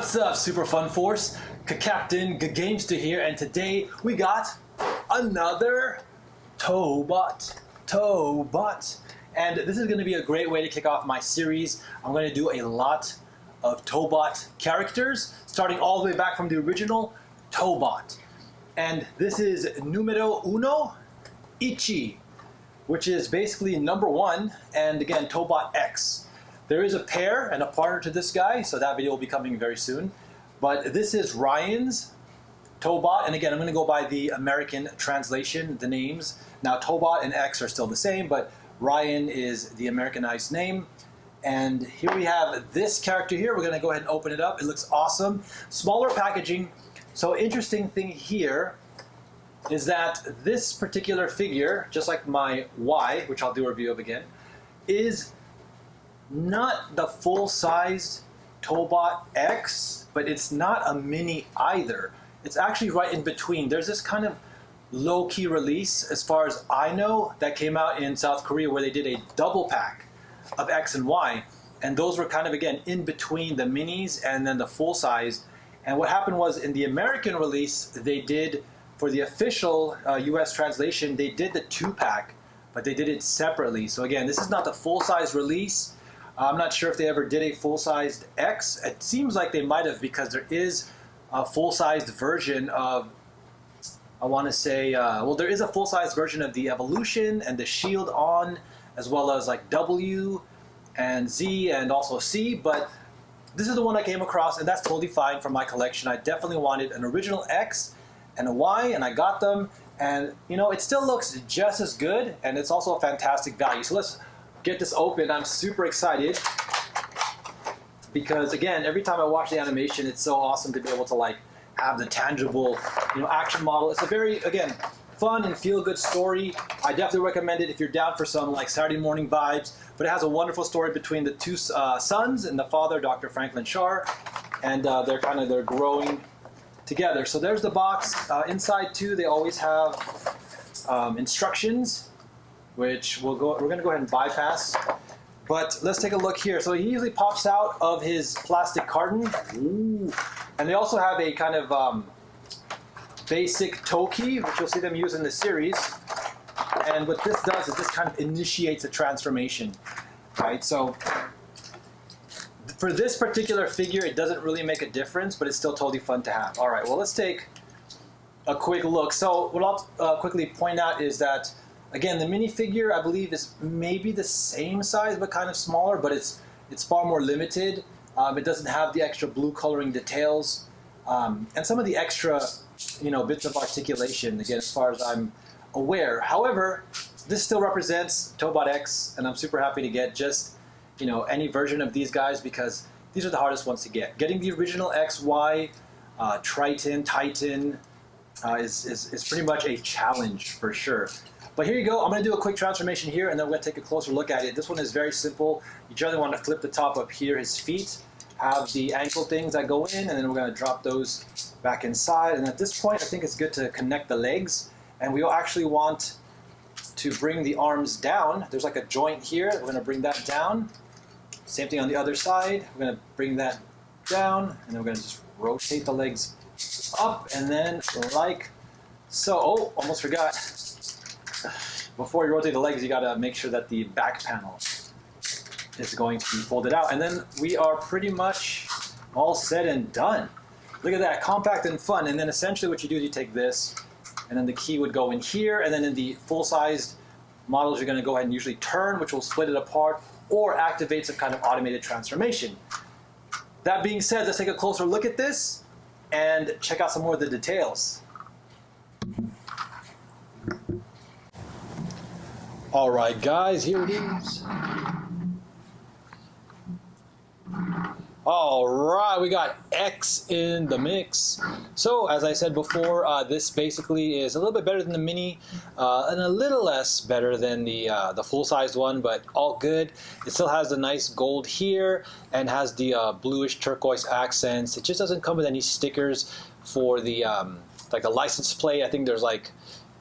What's up, Super Fun Force? Captain Gamester here, and today we got another Tobot. And this is going to be a great way to kick off my series. I'm going to do a lot of Tobot characters, starting all the way back from the original Tobot. And this is numero uno, Ichi, which is basically number one, and again, Tobot X. There is a pair and a partner to this guy, so that video will be coming very soon. But this is Ryan's Tobot, and again, I'm going to go by the American translation, the names. Now, Tobot and X are still the same, but Ryan is the Americanized name. And here we have this character here. We're going to go ahead and open it up. It looks awesome. Smaller packaging. So interesting thing here is that this particular figure, just like my Y, which I'll do a review of again, is not the full-sized Tobot X, but it's not a mini either. It's actually right in between. There's this kind of low-key release, as far as I know, that came out in South Korea where they did a double pack of X and Y, and those were kind of, again, in between the minis and then the full-size. And what happened was, in the American release, they did, for the official US translation, they did the two-pack, but they did it separately. So again, this is not the full-size release. I'm not sure if they ever did a full-sized X. It seems like they might have, because there is a full-sized version of, I want to say, well, there is a full-sized version of the Evolution and the Shield On, as well as like W and Z and also C, but this is the one I came across, and that's totally fine for my collection. I definitely wanted an original X and a Y, and I got them, and you know, it still looks just as good, and it's also a fantastic value. So let's get this open. I'm super excited because, again, every time I watch the animation, it's so awesome to be able to like have the tangible, you know, action model. It's a very, again, fun and feel-good story. I definitely recommend it if you're down for some like Saturday morning vibes. But it has a wonderful story between the two sons and the father, Dr. Franklin Shar, and they're growing together. So there's the box. Inside too, they always have instructions, which we're going to go ahead and bypass. But let's take a look here. So he usually pops out of his plastic carton. Ooh. And they also have a kind of basic toe key, which you'll see them use in the series. And what this does is this kind of initiates a transformation, right? So for this particular figure, it doesn't really make a difference, but it's still totally fun to have. All right, well, let's take a quick look. So what I'll quickly point out is that, again, the minifigure, I believe, is maybe the same size, but kind of smaller, but it's far more limited. It doesn't have the extra blue coloring details, and some of the extra, you know, bits of articulation, again, as far as I'm aware. However, this still represents Tobot X, and I'm super happy to get just, you know, any version of these guys, because these are the hardest ones to get. Getting the original X, Y, Titan, is pretty much a challenge for sure. But here you go. I'm going to do a quick transformation here, and then we're going to take a closer look at it. This one is very simple. You generally want to flip the top up here. His feet have the ankle things that go in, and then we're going to drop those back inside. And at this point, I think it's good to connect the legs. And we actually want to bring the arms down. There's like a joint here. We're going to bring that down. Same thing on the other side. We're going to bring that down, and then we're going to just rotate the legs up, and then like so. Oh, almost forgot. Before you rotate the legs, you got to make sure that the back panel is going to be folded out. And then we are pretty much all said and done. Look at that, compact and fun. And then essentially what you do is you take this, and then the key would go in here, and then in the full-sized models, you're going to go ahead and usually turn, which will split it apart, or activate some kind of automated transformation. That being said, let's take a closer look at this and check out some more of the details. All right, guys, here it is. All right, we got X in the mix. So, as I said before, this basically is a little bit better than the mini, and a little less better than the full-sized one, but all good. It still has the nice gold here, and has the bluish turquoise accents. It just doesn't come with any stickers for the like a license plate. I think there's like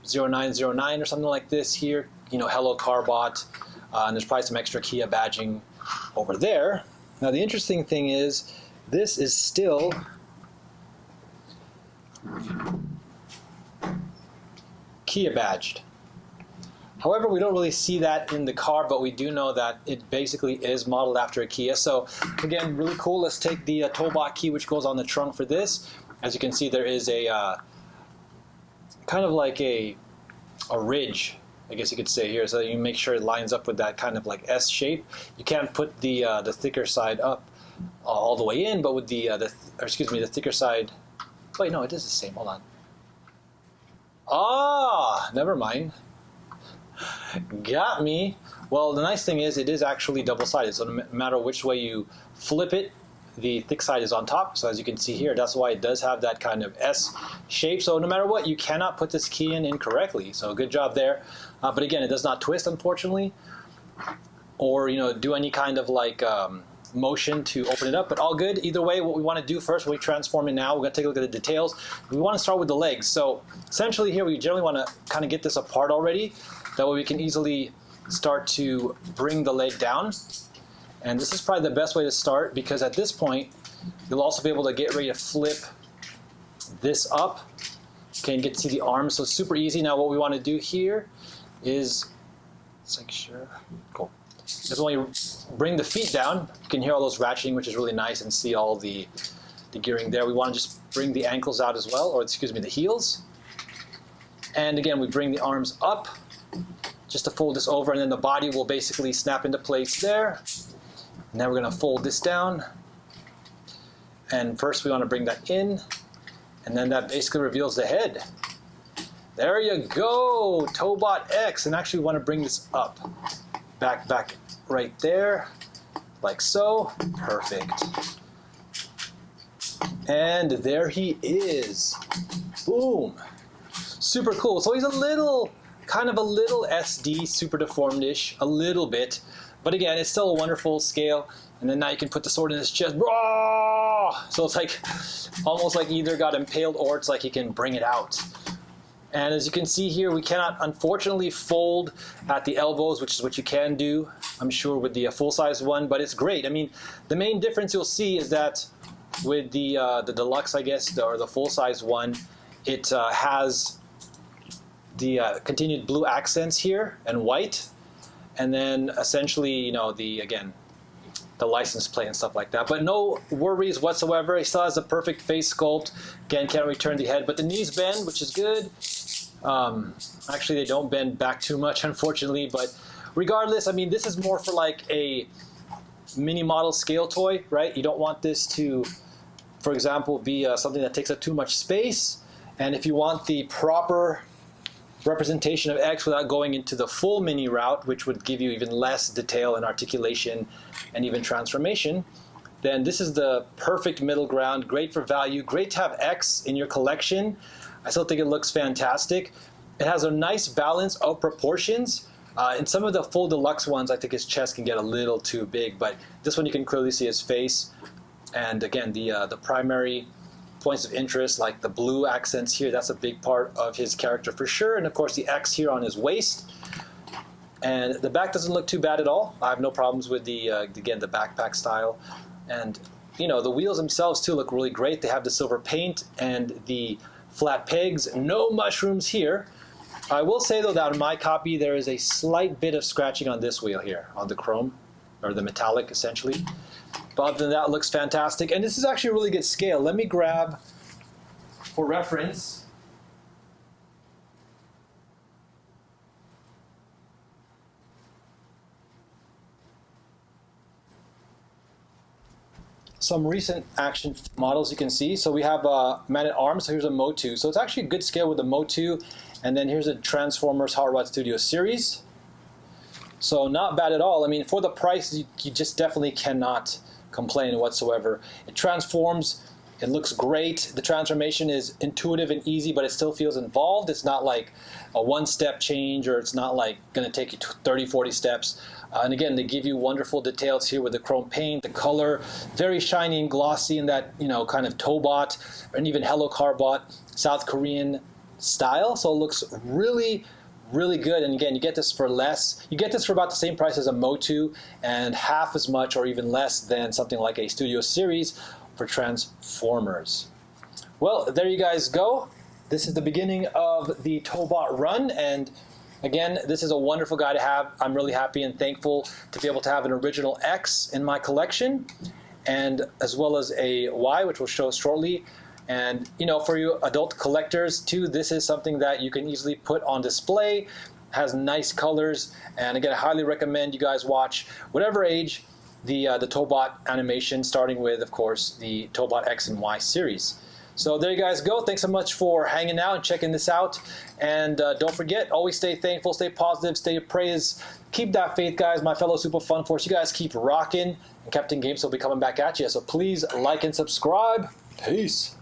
0909 or something like this here. You know, Hello Carbot, and there's probably some extra Kia badging over there. Now the interesting thing is this is still Kia badged. However, we don't really see that in the car, but we do know that it basically is modeled after a Kia. So again, really cool. Let's take the Tobot Key, which goes on the trunk for this. As you can see, there is a kind of like a ridge, I guess you could say here, so that you make sure it lines up with that kind of like S shape. You can't put the thicker side up all the way in, but with the thicker side. Wait, no, it is the same. Hold on. Ah, never mind. Got me. Well, the nice thing is it is actually double-sided, so no matter which way you flip it, the thick side is on top. So as you can see here, that's why it does have that kind of S shape. So no matter what, you cannot put this key in incorrectly. So good job there. But again, it does not twist, unfortunately, or do any kind of like motion to open it up. But all good. Either way, what we want to do first when we transform it now, we're going to take a look at the details. We want to start with the legs. So essentially here, we generally want to kind of get this apart already. That way we can easily start to bring the leg down. And this is probably the best way to start, because at this point, you'll also be able to get ready to flip this up. Okay, and get to see the arms, so super easy. Now what we want to do here is, cool. Is when you bring the feet down, you can hear all those ratcheting, which is really nice, and see all the gearing there. We want to just bring the ankles out as well, or excuse me, the heels. And again, we bring the arms up, just to fold this over, and then the body will basically snap into place there. Now we're going to fold this down, and first we want to bring that in, and then that basically reveals the head. There you go, Tobot X. And actually we want to bring this up, back right there, like so. Perfect. And there he is. Boom. Super cool. So he's kind of a little SD, super deformed-ish, a little bit. But again, it's still a wonderful scale. And then now you can put the sword in his chest. So it's like almost like either got impaled or it's like he can bring it out. And as you can see here, we cannot unfortunately fold at the elbows, which is what you can do, I'm sure, with the full-size one. But it's great. I mean, the main difference you'll see is that with the deluxe, I guess, or the full-size one, it has the continued blue accents here and white. And then essentially, the license plate and stuff like that. But no worries whatsoever. He still has a perfect face sculpt. Again, can't return the head, but the knees bend, which is good. Actually, they don't bend back too much, unfortunately. But regardless, I mean, this is more for like a mini model scale toy, right? You don't want this to, for example, be something that takes up too much space. And if you want the proper representation of X without going into the full mini route, which would give you even less detail and articulation and even transformation, then this is the perfect middle ground. Great for value, great to have X in your collection. I still think it looks fantastic. It has a nice balance of proportions. In some of the full deluxe ones, I think his chest can get a little too big, but this one you can clearly see his face. And again, the primary points of interest, like the blue accents here, that's a big part of his character for sure. And of course the X here on his waist. And the back doesn't look too bad at all. I have no problems with the backpack style. And the wheels themselves too look really great. They have the silver paint and the flat pegs. No mushrooms here. I will say though that on my copy there is a slight bit of scratching on this wheel here, on the chrome, or the metallic essentially. But other than that, it looks fantastic. And this is actually a really good scale. Let me grab, for reference, some recent action models you can see. So we have Man-at-Arms. So here's a Motu. So it's actually a good scale with the Motu. And then here's a Transformers Hot Rod Studio Series. So not bad at all. I mean, for the price, you just definitely cannot complain whatsoever. It transforms. It looks great. The transformation is intuitive and easy, but it still feels involved. It's not like a one-step change, or it's not like going to take you 30, 40 steps. And again, they give you wonderful details here with the chrome paint, the color, very shiny and glossy in that, kind of Tobot and even Hello Carbot South Korean style. So it looks really, really good. And again, you get this for less. You get this for about the same price as a Motu, and half as much or even less than something like a Studio Series for Transformers. Well, there you guys go. This is the beginning of the Tobot run, and again, this is a wonderful guy to have. I'm really happy and thankful to be able to have an original X in my collection, and as well as a Y, which we'll show shortly. And you know, for you adult collectors too, this is something that you can easily put on display. Has nice colors, and again, I highly recommend you guys watch, whatever age, the Tobot animation, starting with, of course, the Tobot X and Y series. So there you guys go. Thanks so much for hanging out and checking this out. And don't forget, always stay thankful, stay positive, stay praised. Keep that faith, guys. My fellow Super Fun Force, you guys keep rocking. And Captain Games will be coming back at you. So please like and subscribe. Peace.